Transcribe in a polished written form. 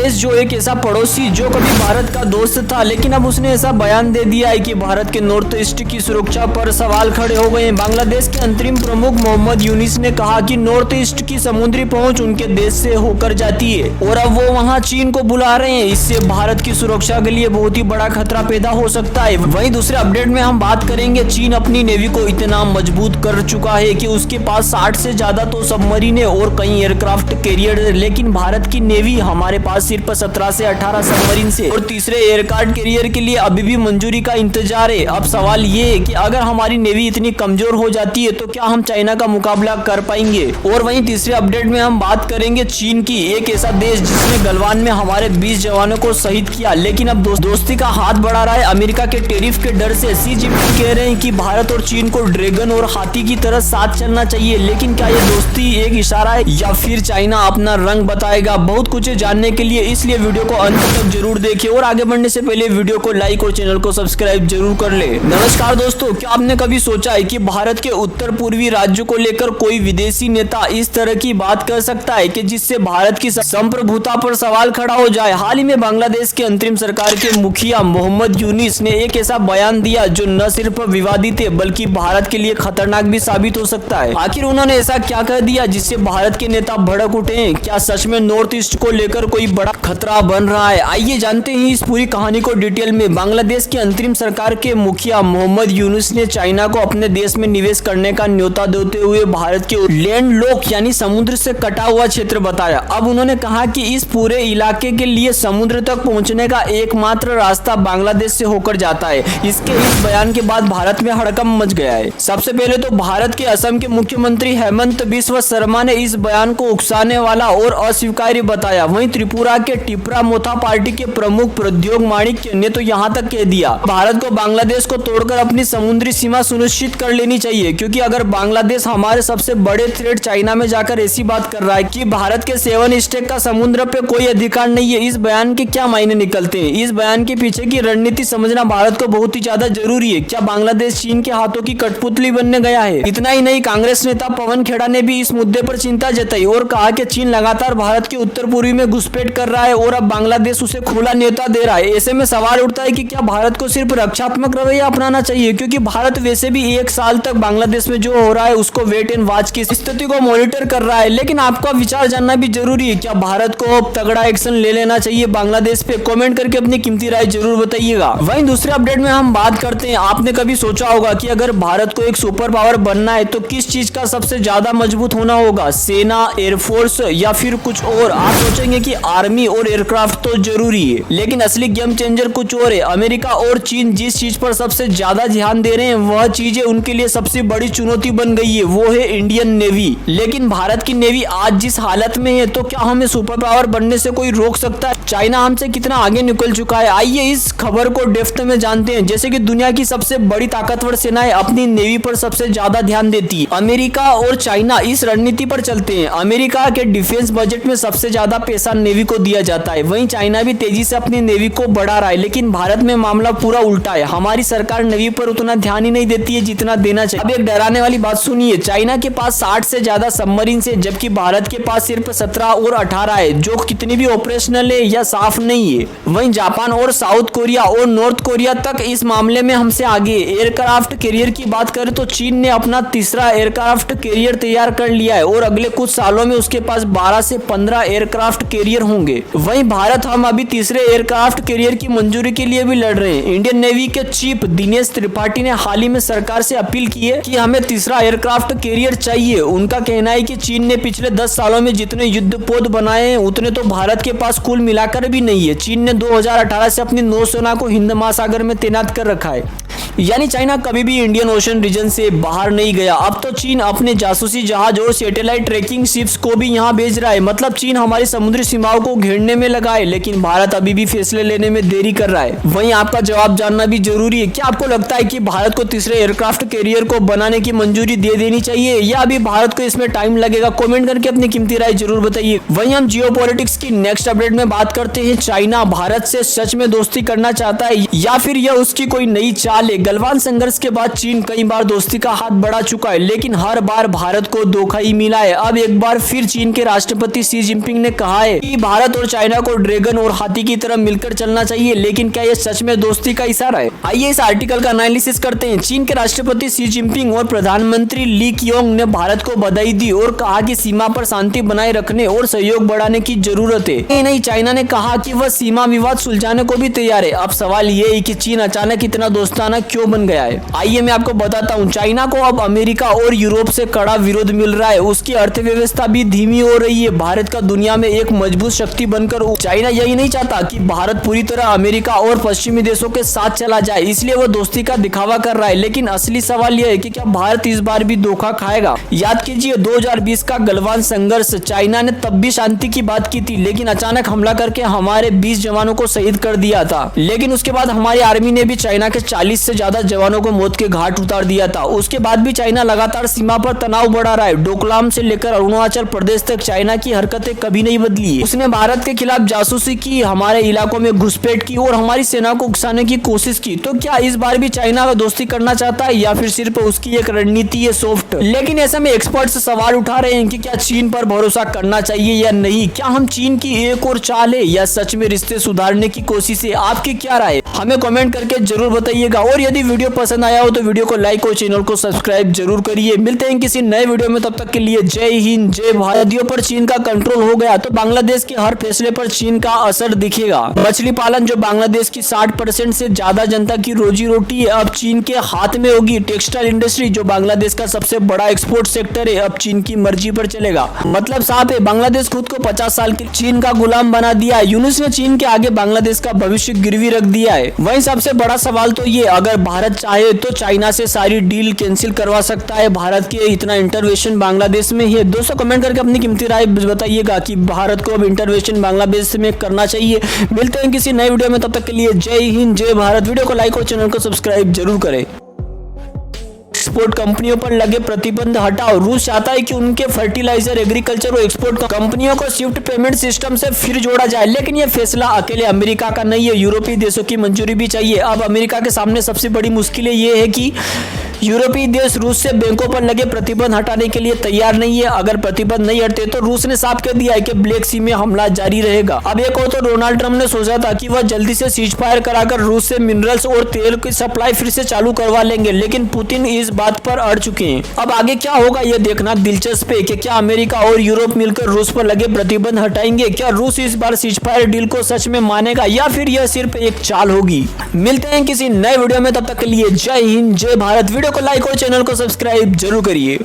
बांग्लादेश जो एक ऐसा पड़ोसी जो कभी भारत का दोस्त था, लेकिन अब उसने ऐसा बयान दे दिया है कि भारत के नॉर्थ ईस्ट की सुरक्षा पर सवाल खड़े हो गए हैं। बांग्लादेश के अंतरिम प्रमुख मोहम्मद यूनिस ने कहा कि नॉर्थ ईस्ट की समुद्री पहुंच उनके देश से होकर जाती है और अब वो वहां चीन को बुला रहे हैं। इससे भारत की सुरक्षा के लिए बहुत ही बड़ा खतरा पैदा हो सकता है। वहीं दूसरे अपडेट में हम बात करेंगे, चीन अपनी नेवी को इतना मजबूत कर चुका है कि उसके पास 60 से ज्यादा तो सबमरीन है और कई एयरक्राफ्ट कैरियर है, लेकिन भारत की नेवी हमारे पास सिर्फ 17 से 18 सबमरीन से और तीसरे एयरक्राफ्ट कैरियर के लिए अभी भी मंजूरी का इंतजार है। अब सवाल ये है कि अगर हमारी नेवी इतनी कमजोर हो जाती है तो क्या हम चाइना का मुकाबला कर पाएंगे। और वहीं तीसरे अपडेट में हम बात करेंगे चीन की, एक ऐसा देश जिसने गलवान में हमारे 20 जवानों को शहीद किया, लेकिन अब दोस्ती का हाथ बढ़ा रहा है अमेरिका के टैरिफ के डर से। शी जिनपिंग कह रहे हैं कि भारत और चीन को ड्रैगन और हाथी की तरह साथ चलना चाहिए, लेकिन क्या ये दोस्ती एक इशारा है या फिर चाइना अपना रंग बताएगा। बहुत कुछ है जानने के लिए, इसलिए वीडियो को अंत तक जरूर देखें और आगे बढ़ने से पहले वीडियो को लाइक और चैनल को सब्सक्राइब जरूर कर ले। नमस्कार दोस्तों, क्या आपने कभी सोचा है कि भारत के उत्तर पूर्वी राज्यों को लेकर कोई विदेशी नेता इस तरह की बात कर सकता है कि जिससे भारत की संप्रभुता पर सवाल खड़ा हो जाए। हाल ही में बांग्लादेश के अंतरिम सरकार के मुखिया मोहम्मद यूनिस ने एक ऐसा बयान दिया जो न सिर्फ विवादित है बल्कि भारत के लिए खतरनाक भी साबित हो सकता है। आखिर उन्होंने ऐसा क्या कह दिया जिससे भारत के नेता भड़क उठे हैं? क्या सच में नॉर्थ ईस्ट को लेकर कोई बड़ा खतरा बन रहा है? आइए जानते हैं इस पूरी कहानी को डिटेल में। बांग्लादेश की अंतरिम सरकार के मुखिया मोहम्मद यूनुस ने चाइना को अपने देश में निवेश करने का न्योता देते हुए भारत के लैंड लॉक यानी समुद्र से कटा हुआ क्षेत्र बताया। अब उन्होंने कहा कि इस पूरे इलाके के लिए समुद्र तक पहुंचने का एकमात्र रास्ता बांग्लादेश से होकर जाता है। इस बयान के बाद भारत में हड़कंप मच गया है। सबसे पहले तो भारत के असम के मुख्यमंत्री हेमंत बिस्व शर्मा ने इस बयान को उकसाने वाला और अस्वीकार्य बताया। वहीं त्रिपुरा के टिपरा मोथा पार्टी के प्रमुख प्रद्योग माणिक्य ने तो यहाँ तक कह दिया भारत को बांग्लादेश को तोड़कर अपनी समुद्री सीमा सुनिश्चित कर लेनी चाहिए, क्योंकि अगर बांग्लादेश हमारे सबसे बड़े थ्रेट चाइना में जाकर ऐसी बात कर रहा है कि भारत के 7 स्टेट का समुद्र पे कोई अधिकार नहीं है, इस बयान के क्या मायने निकलते हैं? इस बयान के पीछे की रणनीति समझना भारत को बहुत ही ज्यादा जरूरी है। क्या बांग्लादेश चीन के हाथों की कठपुतली बनने गया है? इतना ही नहीं, कांग्रेस नेता पवन खेड़ा ने भी इस मुद्दे पर चिंता जताई और कहा कि चीन लगातार भारत के उत्तर पूर्वी में घुसपैठ कर रहा है और अब बांग्लादेश उसे खुला न्योता दे रहा है। ऐसे में सवाल उठता है कि क्या भारत को सिर्फ रक्षात्मक रवैया अपनाना चाहिए, क्योंकि भारत वैसे भी 1 साल तक बांग्लादेश में जो हो रहा है उसको वेट एंड वॉच की स्थिति को मॉनिटर कर रहा है। लेकिन आपका विचार जानना भी जरूरी है, क्या भारत को अब तगड़ा एक्शन ले लेना चाहिए बांग्लादेश पे? कमेंट करके अपनी कीमती राय जरूर बताइएगा। वहीं दूसरे अपडेट में हम बात करते हैं, आपने कभी सोचा होगा कि अगर भारत को एक सुपर पावर बनना है तो किस चीज का सबसे ज्यादा मजबूत होना होगा, सेना, एयरफोर्स या फिर कुछ और? आप सोचेंगे कि आर्मी और एयरक्राफ्ट तो जरूरी है, लेकिन असली गेम चेंजर कुछ और है। अमेरिका और चीन जिस चीज पर सबसे ज्यादा ध्यान दे रहे हैं वह चीजें उनके लिए सबसे बड़ी चुनौती बन गई है, वो है इंडियन नेवी। लेकिन भारत की नेवी आज जिस हालत में है तो क्या हमें सुपर पावर बनने से कोई रोक सकता है? चाइना हमसे कितना आगे निकल चुका है, आइए इस खबर को डेप्थ में जानते हैं। जैसे कि दुनिया की सबसे बड़ी ताकतवर सेनाएं अपनी नेवी पर सबसे ज्यादा ध्यान देती है। अमेरिका और चाइना इस रणनीति पर चलते हैं। अमेरिका के डिफेंस बजट में सबसे ज्यादा पैसा नेवी को दिया जाता है, वहीं चाइना भी तेजी से अपनी नेवी को बढ़ा रहा है। लेकिन भारत में मामला पूरा उल्टा है, हमारी सरकार नेवी पर उतना ध्यान ही नहीं देती है जितना देना चाहिए। अब एक डराने वाली बात सुनिए, चाइना के पास 60 से ज्यादा सबमरीन है, जबकि भारत के पास सिर्फ 17 और 18 है, जो कितनी भी ऑपरेशनल है या साफ नहीं है। वहीं जापान और साउथ कोरिया और नॉर्थ कोरिया तक इस मामले में हमसे आगे। एयरक्राफ्ट कैरियर की बात करें तो चीन ने अपना तीसरा एयरक्राफ्ट कैरियर तैयार कर लिया है और अगले कुछ सालों में उसके पास 12 से 15 एयरक्राफ्ट कैरियर होंगे। वहीं भारत हम अभी तीसरे एयरक्राफ्ट कैरियर की मंजूरी के लिए भी लड़ रहे हैं। इंडियन नेवी के चीफ दिनेश त्रिपाठी ने हाल ही में सरकार से अपील की है कि हमें तीसरा एयरक्राफ्ट कैरियर चाहिए। उनका कहना है कि चीन ने पिछले 10 सालों में जितने युद्धपोत बनाए हैं उतने तो भारत के पास कुल मिलाकर भी नहीं है। चीन ने 2018 से अपनी नौसेना को हिंद महासागर में तैनात कर रखा है, यानी चाइना कभी भी इंडियन ओशन रीजन से बाहर नहीं गया। अब तो चीन अपने जासूसी जहाज और सैटेलाइट ट्रैकिंग शिप्स को भी यहाँ भेज रहा है, मतलब चीन हमारी समुद्री सीमाओं को घेरने में लगा है, लेकिन भारत अभी भी फैसले लेने में देरी कर रहा है। वहीं आपका जवाब जानना भी जरूरी है, क्या आपको लगता है कि भारत को तीसरे एयरक्राफ्ट कैरियर को बनाने की मंजूरी दे देनी चाहिए या अभी भारत को इसमें टाइम लगेगा? कमेंट करके अपनी कीमती राय जरूर बताइए। वहीं हम जियोपॉलिटिक्स की नेक्स्ट अपडेट में बात करते हैं। चाइना भारत से सच में दोस्ती करना चाहता है या फिर यह उसकी कोई नई चाल है? गलवान संघर्ष के बाद चीन कई बार दोस्ती का हाथ बढ़ा चुका है, लेकिन हर बार भारत को धोखा ही मिला है। अब एक बार फिर चीन के राष्ट्रपति शी जिनपिंग ने कहा है कि भारत और चाइना को ड्रैगन और हाथी की तरह मिलकर चलना चाहिए, लेकिन क्या ये सच में दोस्ती का इशारा है? आइए इस आर्टिकल का एनालिसिस करते हैं। चीन के राष्ट्रपति शी जिनपिंग और प्रधानमंत्री ली कीयोंग ने भारत को बधाई दी और कहा कि सीमा पर शांति बनाए रखने और सहयोग बढ़ाने की जरूरत है। नहीं, चाइना ने कहा कि वह सीमा विवाद सुलझाने को भी तैयार है। अब सवाल ये है कि चीन अचानक इतना दोस्ताना क्यों बन गया है? आइए मैं आपको बताता हूँ। चाइना को अब अमेरिका और यूरोप से कड़ा विरोध मिल रहा है। उसकी अर्थव्यवस्था भी धीमी हो रही है। भारत का दुनिया में एक मजबूत शक्ति बनकर चाइना यही नहीं चाहता कि भारत पूरी तरह अमेरिका और पश्चिमी देशों के साथ चला जाए, इसलिए वो दोस्ती का दिखावा कर रहा है। लेकिन असली सवाल यह है कि क्या भारत इस बार भी धोखा खाएगा? याद कीजिए 2020 का गलवान संघर्ष, चाइना ने तब भी शांति की बात की थी, लेकिन अचानक हमला करके हमारे 20 जवानों को शहीद कर दिया था। लेकिन उसके बाद हमारी आर्मी ने भी चाइना के 40 से ज्यादा जवानों को मौत के घाट उतार दिया था। उसके बाद भी चाइना लगातार सीमा पर तनाव बढ़ा रहा है। डोकलाम से लेकर अरुणाचल प्रदेश तक चाइना की हरकतें कभी नहीं बदली। उसने भारत के खिलाफ जासूसी की, हमारे इलाकों में घुसपैठ की और हमारी सेना को उकसाने की कोशिश की। तो क्या इस बार भी चाइना का दोस्ती करना चाहता है या फिर सिर्फ उसकी एक रणनीति है सॉफ्ट? लेकिन ऐसे में एक्सपर्ट्स सवाल उठा रहे हैं कि क्या चीन पर भरोसा करना चाहिए या नहीं? क्या हम चीन की एक और चाल है या सच में रिश्ते सुधारने की कोशिश है? आपकी क्या राय है? हमें कमेंट करके जरूर बताइएगा। और यदि वीडियो पसंद आया हो तो वीडियो को लाइक और चैनल को सब्सक्राइब जरूर करिए। मिलते हैं किसी नए वीडियो में, तब तक के लिए जय हिंद, जय भारत। नदियों पर चीन का कंट्रोल हो गया तो बांग्लादेश के हर फैसले पर चीन का असर दिखेगा। मछली पालन, जो बांग्लादेश की 60% से ज्यादा जनता की रोजी रोटी है, अब चीन के हाथ में होगी। टेक्सटाइल इंडस्ट्री, जो बांग्लादेश का सबसे बड़ा एक्सपोर्ट सेक्टर है, अब चीन की मर्जी पर चलेगा। मतलब साफ है, बांग्लादेश खुद को 50 साल के चीन का गुलाम बना दिया है। यूनुस ने चीन के आगे बांग्लादेश का भविष्य गिरवी रख दिया है। वहीं सबसे बड़ा सवाल तो ये, अगर भारत चाहे तो चाइना से सारी डील कैंसिल करवा सकता है। भारत के इतना इंटरवेंशन बांग्लादेश में है। दोस्तों कमेंट करके अपनी कीमती राय बताइएगा कि भारत को अब इंटरवेंशन बांग्लादेश में करना चाहिए। मिलते हैं किसी नए वीडियो में, तब तक के लिए जय हिंद, जय भारत। वीडियो को लाइक और चैनल को सब्सक्राइब जरूर करें। एक्सपोर्ट कंपनियों पर लगे प्रतिबंध हटाओ। रूस चाहता है कि उनके फर्टिलाइजर, एग्रीकल्चर और एक्सपोर्ट कंपनियों को स्विफ्ट पेमेंट सिस्टम से फिर जोड़ा जाए। लेकिन यह फैसला अकेले अमेरिका का नहीं है, यूरोपीय देशों की मंजूरी भी चाहिए। अब अमेरिका के सामने सबसे बड़ी मुश्किल ये है कि यूरोपीय देश रूस से बैंकों पर लगे प्रतिबंध हटाने के लिए तैयार नहीं है। अगर प्रतिबंध नहीं हटते तो रूस ने साफ कह दिया है कि ब्लैक सी में हमला जारी रहेगा। अब एक और तो डोनाल्ड ट्रंप ने सोचा था कि वह जल्दी से सीज फायर कराकर रूस से मिनरल्स और तेल की सप्लाई फिर से चालू करवा लेंगे, लेकिन पुतिन इस बात पर अड़ चुके हैं। अब आगे क्या होगा यह देखना दिलचस्प है कि क्या अमेरिका और यूरोप मिलकर रूस पर लगे प्रतिबंध हटाएंगे। क्या रूस इस बार सीज फायर डील को सच में मानेगा या फिर यह सिर्फ एक चाल होगी? मिलते हैं किसी नए वीडियो में, तब तक के लिए जय हिंद, जय भारत। वीडियो को लाइक और चैनल को सब्सक्राइब जरूर करिए।